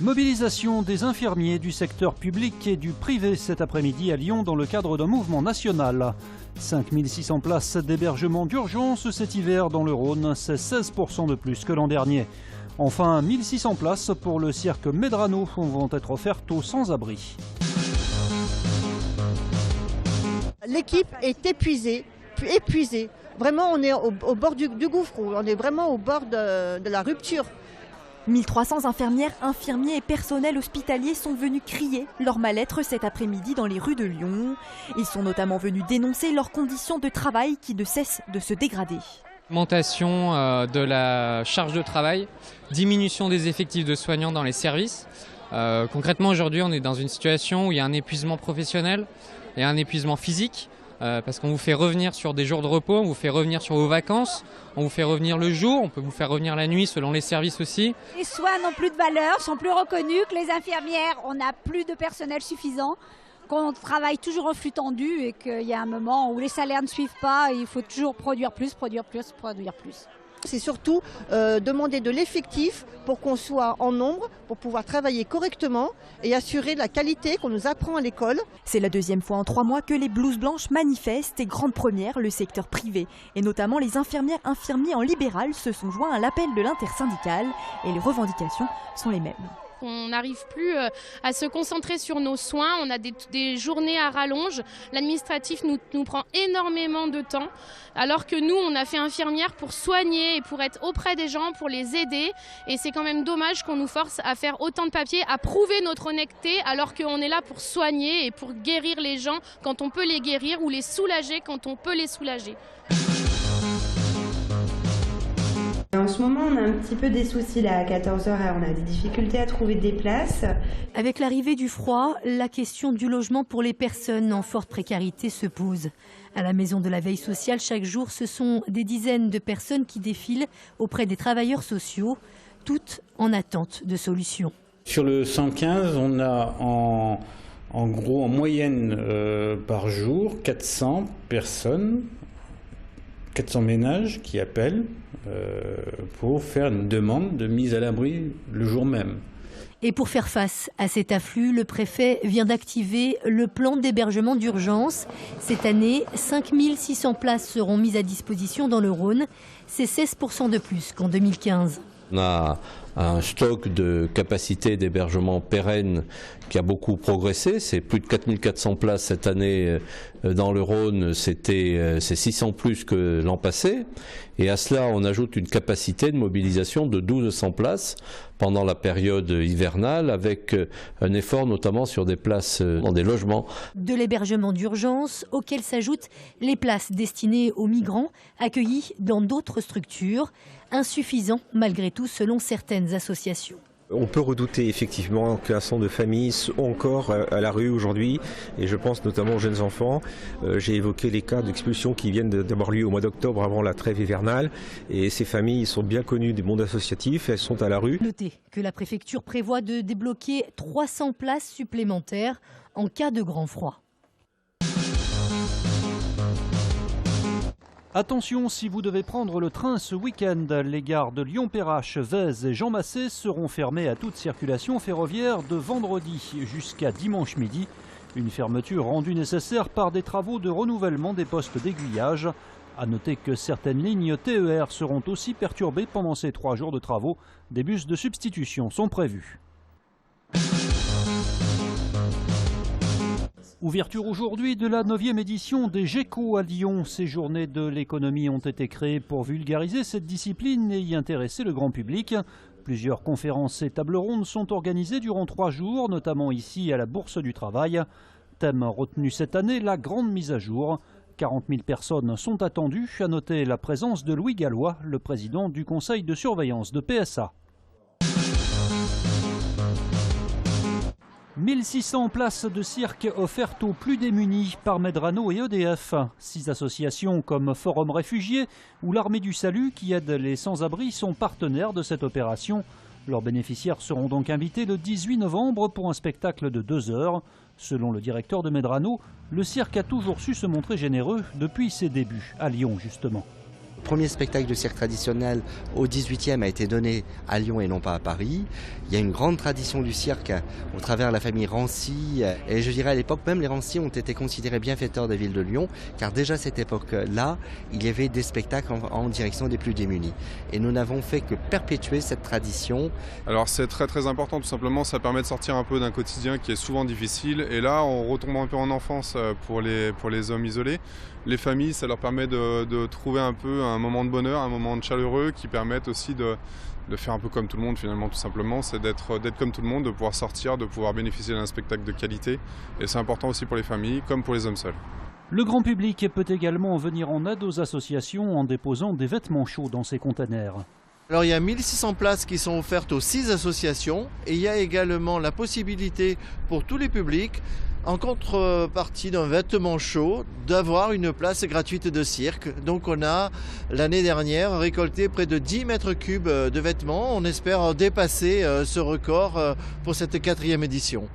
Mobilisation des infirmiers du secteur public et du privé cet après-midi à Lyon dans le cadre d'un mouvement national. 5600 places d'hébergement d'urgence cet hiver dans le Rhône, c'est 16% de plus que l'an dernier. Enfin, 1600 places pour le cirque Medrano vont être offertes aux sans-abri. L'équipe est épuisée. Vraiment, on est au bord du gouffre, on est vraiment au bord de la rupture. 1300 infirmières, infirmiers et personnels hospitaliers sont venus crier leur mal-être cet après-midi dans les rues de Lyon. Ils sont notamment venus dénoncer leurs conditions de travail qui ne cessent de se dégrader. Augmentation de la charge de travail, diminution des effectifs de soignants dans les services. Concrètement, aujourd'hui, on est dans une situation où il y a un épuisement professionnel et un épuisement physique. Parce qu'on vous fait revenir sur des jours de repos, on vous fait revenir sur vos vacances, on vous fait revenir le jour, on peut vous faire revenir la nuit selon les services aussi. Les soins n'ont plus de valeur, sont plus reconnus que les infirmières, on n'a plus de personnel suffisant, qu'on travaille toujours en flux tendu et qu'il y a un moment où les salaires ne suivent pas, il faut toujours produire plus. C'est surtout demander de l'effectif pour qu'on soit en nombre, pour pouvoir travailler correctement et assurer la qualité qu'on nous apprend à l'école. C'est la deuxième fois en 3 mois que les blouses blanches manifestent et grande première, le secteur privé. Et notamment les infirmières infirmiers en libéral se sont joints à l'appel de l'intersyndicale et les revendications sont les mêmes. On n'arrive plus à se concentrer sur nos soins, on a des journées à rallonge, l'administratif nous prend énormément de temps, alors que nous on a fait infirmière pour soigner et pour être auprès des gens, pour les aider, et c'est quand même dommage qu'on nous force à faire autant de papiers, à prouver notre honnêteté, alors qu'on est là pour soigner et pour guérir les gens quand on peut les guérir ou les soulager quand on peut les soulager. En ce moment, on a un petit peu des soucis là à 14h, on a des difficultés à trouver des places. Avec l'arrivée du froid, la question du logement pour les personnes en forte précarité se pose. À la maison de la veille sociale, chaque jour, ce sont des dizaines de personnes qui défilent auprès des travailleurs sociaux, toutes en attente de solutions. Sur le 115, on a en gros en moyenne par jour 400 personnes, 400 ménages qui appellent pour faire une demande de mise à l'abri le jour même. Et pour faire face à cet afflux, le préfet vient d'activer le plan d'hébergement d'urgence. Cette année, 5600 places seront mises à disposition dans le Rhône. C'est 16% de plus qu'en 2015. On a un stock de capacité d'hébergement pérenne qui a beaucoup progressé. C'est plus de 4400 places cette année dans le Rhône, c'est 600 plus que l'an passé. Et à cela, on ajoute une capacité de mobilisation de 1200 places pendant la période hivernale, avec un effort notamment sur des places dans des logements. De l'hébergement d'urgence, auquel s'ajoutent les places destinées aux migrants accueillis dans d'autres structures, insuffisant malgré tout selon certaines associations. On peut redouter effectivement qu'un certain nombre de familles sont encore à la rue aujourd'hui, et je pense notamment aux jeunes enfants. J'ai évoqué les cas d'expulsion qui viennent d'avoir lieu au mois d'octobre avant la trêve hivernale, et ces familles sont bien connues du monde associatif, elles sont à la rue. Notez que la préfecture prévoit de débloquer 300 places supplémentaires en cas de grand froid. Attention, si vous devez prendre le train ce week-end, les gares de Lyon-Perrache, Vèze et Jean Massé seront fermées à toute circulation ferroviaire de vendredi jusqu'à dimanche midi. Une fermeture rendue nécessaire par des travaux de renouvellement des postes d'aiguillage. A noter que certaines lignes TER seront aussi perturbées pendant ces 3 jours de travaux. Des bus de substitution sont prévus. Ouverture aujourd'hui de la 9e édition des GECO à Lyon. Ces journées de l'économie ont été créées pour vulgariser cette discipline et y intéresser le grand public. Plusieurs conférences et tables rondes sont organisées durant 3 jours, notamment ici à la Bourse du Travail. Thème retenu cette année, la grande mise à jour. 40 000 personnes sont attendues. À noter la présence de Louis Gallois, le président du conseil de surveillance de PSA. 1600 places de cirque offertes aux plus démunis par Medrano et EDF. 6 associations comme Forum Réfugiés ou l'Armée du Salut qui aident les sans-abri sont partenaires de cette opération. Leurs bénéficiaires seront donc invités le 18 novembre pour un spectacle de 2 heures. Selon le directeur de Medrano, le cirque a toujours su se montrer généreux depuis ses débuts, à Lyon justement. premier spectacle de cirque traditionnel au 18e a été donné à Lyon et non pas à Paris. Il y a une grande tradition du cirque au travers de la famille Rancy. Et je dirais à l'époque, même les Rancy ont été considérés bienfaiteurs de la ville de Lyon, car déjà à cette époque-là, il y avait des spectacles en direction des plus démunis. Et nous n'avons fait que perpétuer cette tradition. Alors c'est très très important, tout simplement, ça permet de sortir un peu d'un quotidien qui est souvent difficile. Et là, on retombe un peu en enfance pour les hommes isolés. Les familles, ça leur permet de trouver un peu un moment de bonheur, un moment de chaleureux qui permettent aussi de faire un peu comme tout le monde finalement, tout simplement. C'est d'être comme tout le monde, de pouvoir sortir, de pouvoir bénéficier d'un spectacle de qualité. Et c'est important aussi pour les familles comme pour les hommes seuls. Le grand public peut également venir en aide aux associations en déposant des vêtements chauds dans ces containers. Alors il y a 1600 places qui sont offertes aux 6 associations et il y a également la possibilité pour tous les publics, en contrepartie d'un vêtement chaud, d'avoir une place gratuite de cirque. Donc on a l'année dernière récolté près de 10 mètres cubes de vêtements. On espère dépasser ce record pour cette 4e édition.